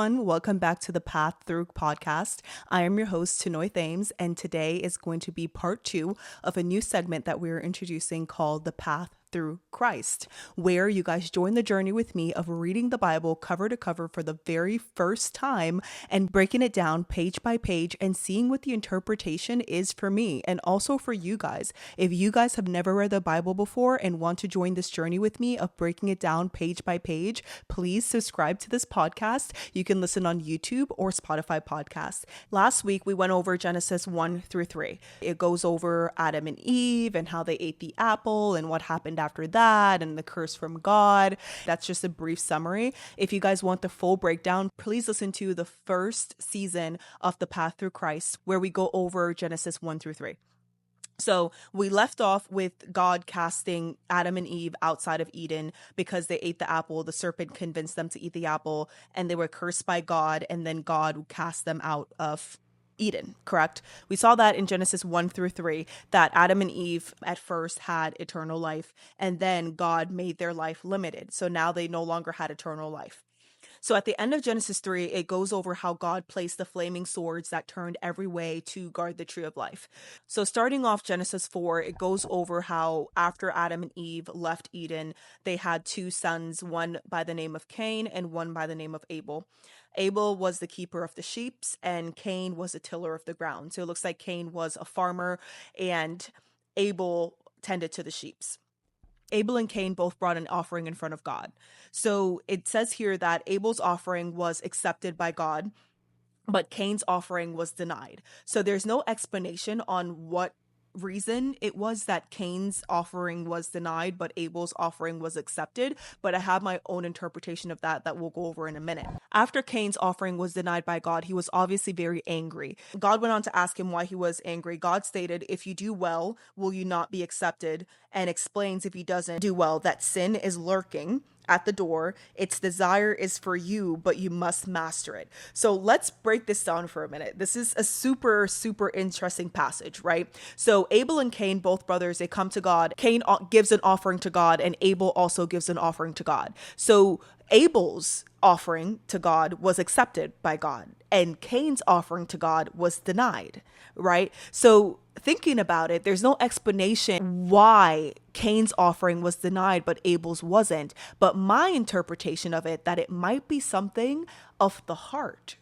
everyone. Welcome back to the Path Through podcast. I am your host, Tanoy Thames, and today is going to be part 2 of a new segment that we're introducing called the Path Through Christ, where you guys join the journey with me of reading the Bible cover to cover for the very first time and breaking it down page by page and seeing what the interpretation is for me and also for you guys. If you guys have never read the Bible before and want to join this journey with me of breaking it down page by page, please subscribe to this podcast. You can listen on YouTube or Spotify podcasts. Last week, we went over Genesis 1 through 3. It goes over Adam and Eve and how they ate the apple and what happened after that and the curse from God. That's just a brief summary. If you guys want the full breakdown, please listen to the first season of the Path Through Christ, where we go over Genesis 1 through 3. So we left off with God casting Adam and Eve outside of Eden because they ate the apple. The serpent convinced them to eat the apple and they were cursed by God, and then God cast them out of Eden, correct? We saw that in Genesis 1 through 3, that Adam and Eve at first had eternal life, and then God made their life limited. So now they no longer had eternal life. So at the end of Genesis 3, it goes over how God placed the flaming swords that turned every way to guard the tree of life. So starting off Genesis 4, it goes over how after Adam and Eve left Eden, they had two sons, one by the name of Cain and one by the name of Abel. Abel was the keeper of the sheep and Cain was a tiller of the ground. So it looks like Cain was a farmer and Abel tended to the sheep. Abel and Cain both brought an offering in front of God. So it says here that Abel's offering was accepted by God, but Cain's offering was denied. So there's no explanation on what reason it was that Cain's offering was denied, but Abel's offering was accepted. But I have my own interpretation of that we'll go over in a minute. After Cain's offering was denied by God, he was obviously very angry. God went on to ask him why he was angry. God stated, "If you do well, will you not be accepted?" And explains if he doesn't do well, that sin is lurking at the door. Its desire is for you, but you must master it. So let's break this down for a minute. This is a super, super interesting passage, right? So Abel and Cain, both brothers, they come to God. Cain gives an offering to God, and Abel also gives an offering to God. So Abel's offering to God was accepted by God, and Cain's offering to God was denied, right? So thinking about it, there's no explanation why Cain's offering was denied, but Abel's wasn't. But my interpretation of it, that it might be something of the heart.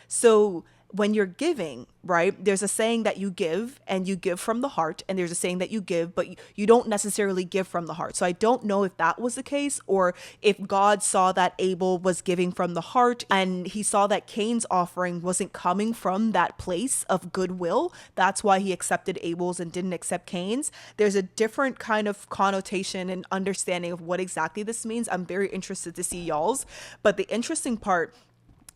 So when you're giving, right, there's a saying that you give and you give from the heart, and there's a saying that you give, but you don't necessarily give from the heart. So I don't know if that was the case, or if God saw that Abel was giving from the heart and he saw that Cain's offering wasn't coming from that place of goodwill. That's why he accepted Abel's and didn't accept Cain's. There's a different kind of connotation and understanding of what exactly this means. I'm very interested to see y'all's. But the interesting part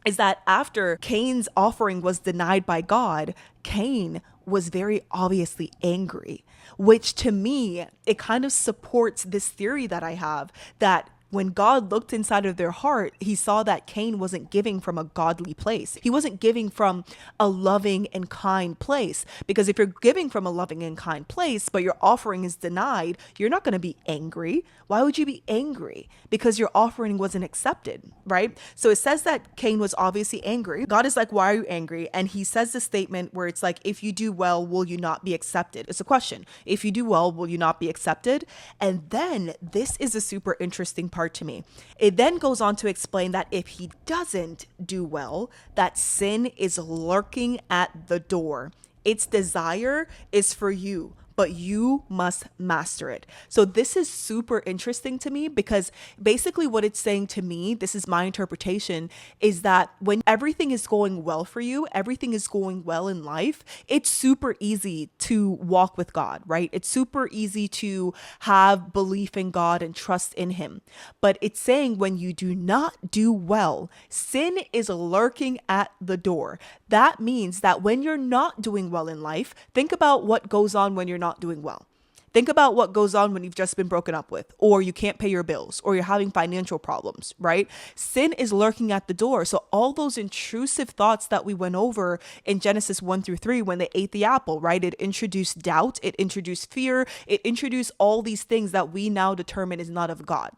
is that after Cain's offering was denied by God, Cain was very obviously angry, which to me, it kind of supports this theory that I have that when God looked inside of their heart, he saw that Cain wasn't giving from a godly place. He wasn't giving from a loving and kind place. Because if you're giving from a loving and kind place, but your offering is denied, you're not going to be angry. Why would you be angry? Because your offering wasn't accepted, right? So it says that Cain was obviously angry. God is like, "Why are you angry?" And he says the statement where it's like, "If you do well, will you not be accepted?" It's a question. If you do well, will you not be accepted? And then this is a super interesting part to me. It then goes on to explain that if he doesn't do well, that sin is lurking at the door. Its desire is for you, but you must master it. So this is super interesting to me because basically what it's saying to me, this is my interpretation, is that when everything is going well for you, everything is going well in life, it's super easy to walk with God, right? It's super easy to have belief in God and trust in him. But it's saying when you do not do well, sin is lurking at the door. That means that when you're not doing well in life, think about what goes on when you're not doing well. Think about what goes on when you've just been broken up with, or you can't pay your bills, or you're having financial problems, right? Sin is lurking at the door. So all those intrusive thoughts that we went over in Genesis 1 through 3, when they ate the apple, right? It introduced doubt, it introduced fear, it introduced all these things that we now determine is not of God,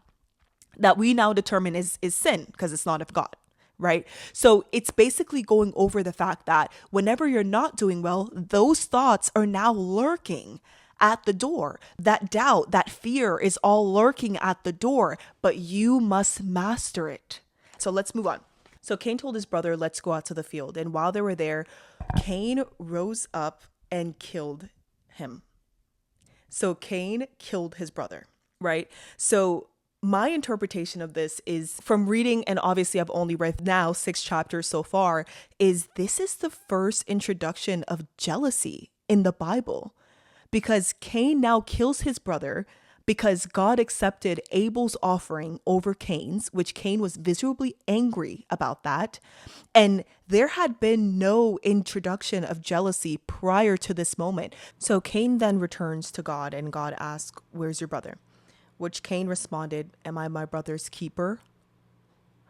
that we now determine is sin because it's not of God. right? So it's basically going over the fact that whenever you're not doing well, those thoughts are now lurking at the door. That doubt, that fear is all lurking at the door, but you must master it. So let's move on. So Cain told his brother, let's go out to the field. And while they were there, Cain rose up and killed him. So Cain killed his brother, right? So my interpretation of this is from reading, and obviously I've only read now 6 chapters so far, is this is the first introduction of jealousy in the Bible, because Cain now kills his brother because God accepted Abel's offering over Cain's, which Cain was visibly angry about that. And there had been no introduction of jealousy prior to this moment. So Cain then returns to God, and God asks, where's your brother? Which Cain responded, am I my brother's keeper?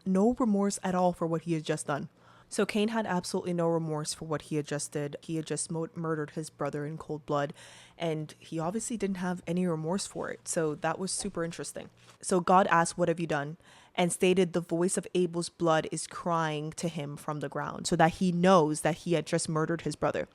No remorse at all for what he had just done. So Cain had absolutely no remorse for what he had just did. He had just murdered his brother in cold blood, and he obviously didn't have any remorse for it. So that was super interesting. So God asked, what have you done? And stated the voice of Abel's blood is crying to him from the ground, so that he knows that he had just murdered his brother.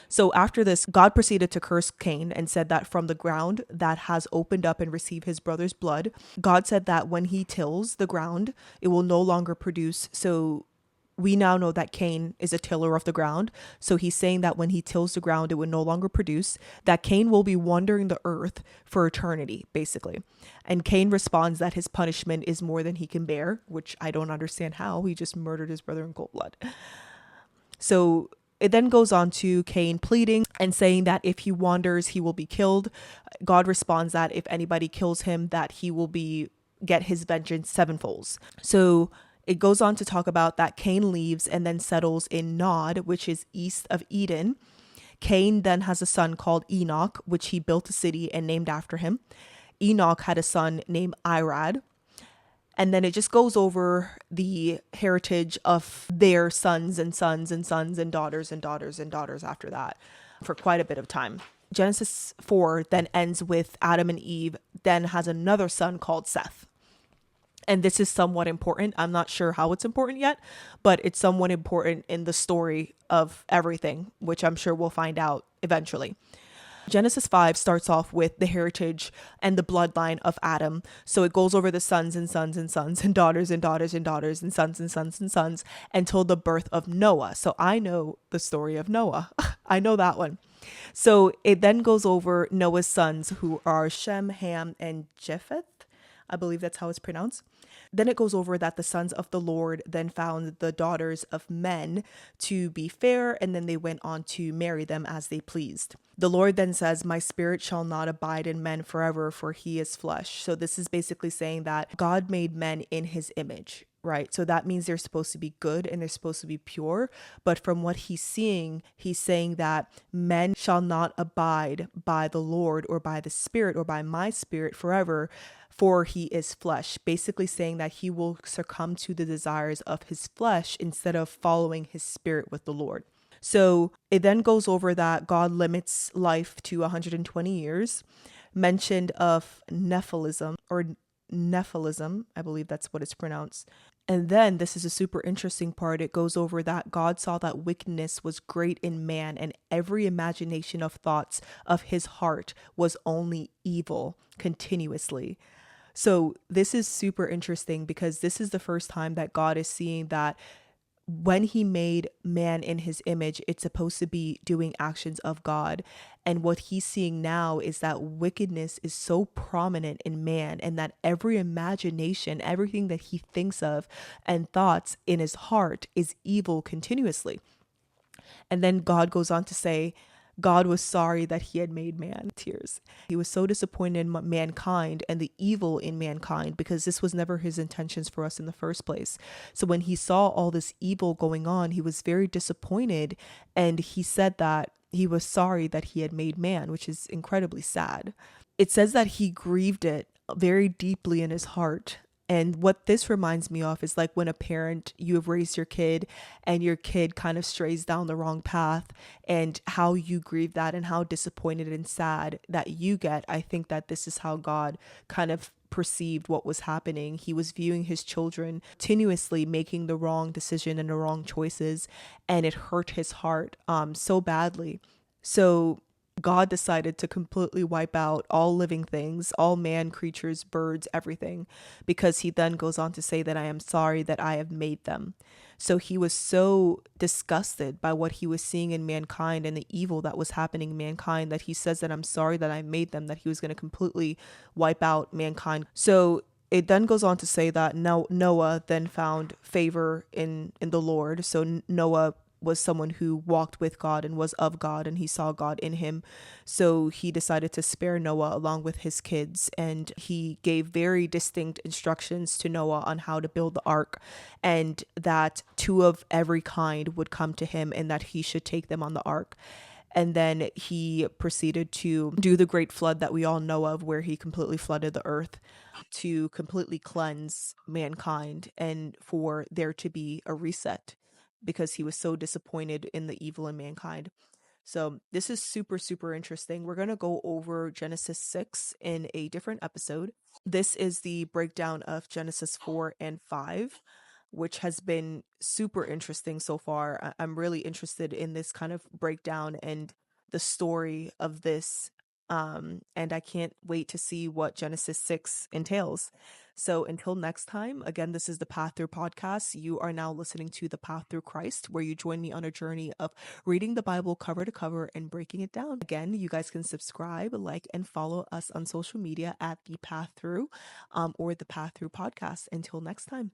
So after this, God proceeded to curse Cain and said that from the ground that has opened up and received his brother's blood, God said that when he tills the ground, it will no longer produce. So we now know that Cain is a tiller of the ground. So he's saying that when he tills the ground, it would no longer produce, that Cain will be wandering the earth for eternity, basically. And Cain responds that his punishment is more than he can bear, which I don't understand how. He just murdered his brother in cold blood. So it then goes on to Cain pleading and saying that if he wanders, he will be killed. God responds that if anybody kills him, that he will get his vengeance sevenfold. So it goes on to talk about that Cain leaves and then settles in Nod, which is east of Eden. Cain then has a son called Enoch, which he built a city and named after him. Enoch had a son named Irad. And then it just goes over the heritage of their sons and sons and sons and daughters and daughters and daughters after that for quite a bit of time. Genesis 4 then ends with Adam and Eve, then has another son called Seth. And this is somewhat important. I'm not sure how it's important yet, but it's somewhat important in the story of everything, which I'm sure we'll find out eventually. Genesis 5 starts off with the heritage and the bloodline of Adam. So it goes over the sons and sons and sons and daughters and daughters and daughters and sons and sons and sons until the birth of Noah. So I know the story of Noah. I know that one. So it then goes over Noah's sons, who are Shem, Ham, and Japheth. I believe that's how it's pronounced. Then it goes over that the sons of the Lord then found the daughters of men to be fair, and then they went on to marry them as they pleased. The Lord then says, my spirit shall not abide in men forever, for he is flesh. So this is basically saying that God made men in his image, right? So that means they're supposed to be good and they're supposed to be pure. But from what he's seeing, he's saying that men shall not abide by the Lord or by the Spirit or by my spirit forever, for he is flesh, basically saying that he will succumb to the desires of his flesh instead of following his spirit with the Lord. So it then goes over that God limits life to 120 years, mentioned of Nephilism, I believe that's what it's pronounced. And then this is a super interesting part. It goes over that God saw that wickedness was great in man, and every imagination of thoughts of his heart was only evil continuously. So this is super interesting because this is the first time that God is seeing that when he made man in his image, it's supposed to be doing actions of God. And what he's seeing now is that wickedness is so prominent in man, and that every imagination, everything that he thinks of and thoughts in his heart is evil continuously. And then God goes on to say, God was sorry that he had made man. Tears. He was so disappointed in mankind and the evil in mankind, because this was never his intentions for us in the first place. So when he saw all this evil going on, he was very disappointed, and he said that he was sorry that he had made man, which is incredibly sad. It says that he grieved it very deeply in his heart. And what this reminds me of is like when a parent, you have raised your kid and your kid kind of strays down the wrong path, and how you grieve that and how disappointed and sad that you get. I think that this is how God kind of perceived what was happening. He was viewing his children continuously making the wrong decision and the wrong choices, and it hurt his heart so badly. So God decided to completely wipe out all living things, all man, creatures, birds, everything, because he then goes on to say that I am sorry that I have made them. So he was so disgusted by what he was seeing in mankind and the evil that was happening in mankind that he says that I'm sorry that I made them, that he was going to completely wipe out mankind. So it then goes on to say that Noah then found favor in the Lord. So Noah was someone who walked with God and was of God, and he saw God in him. So he decided to spare Noah along with his kids, and he gave very distinct instructions to Noah on how to build the ark, and that two of every kind would come to him and that he should take them on the ark. And then he proceeded to do the great flood that we all know of, where he completely flooded the earth to completely cleanse mankind and for there to be a reset, because he was so disappointed in the evil in mankind. So this is super, super interesting. We're going to go over Genesis 6 in a different episode. This is the breakdown of Genesis 4 and 5, which has been super interesting so far. I'm really interested in this kind of breakdown and the story of this. And I can't wait to see what Genesis 6 entails. So until next time, again, this is the Path Through podcast. You are now listening to the Path Through Christ, where you join me on a journey of reading the Bible cover to cover and breaking it down. Again, you guys can subscribe, like, and follow us on social media at the Path Through or the Path Through podcast. Until next time.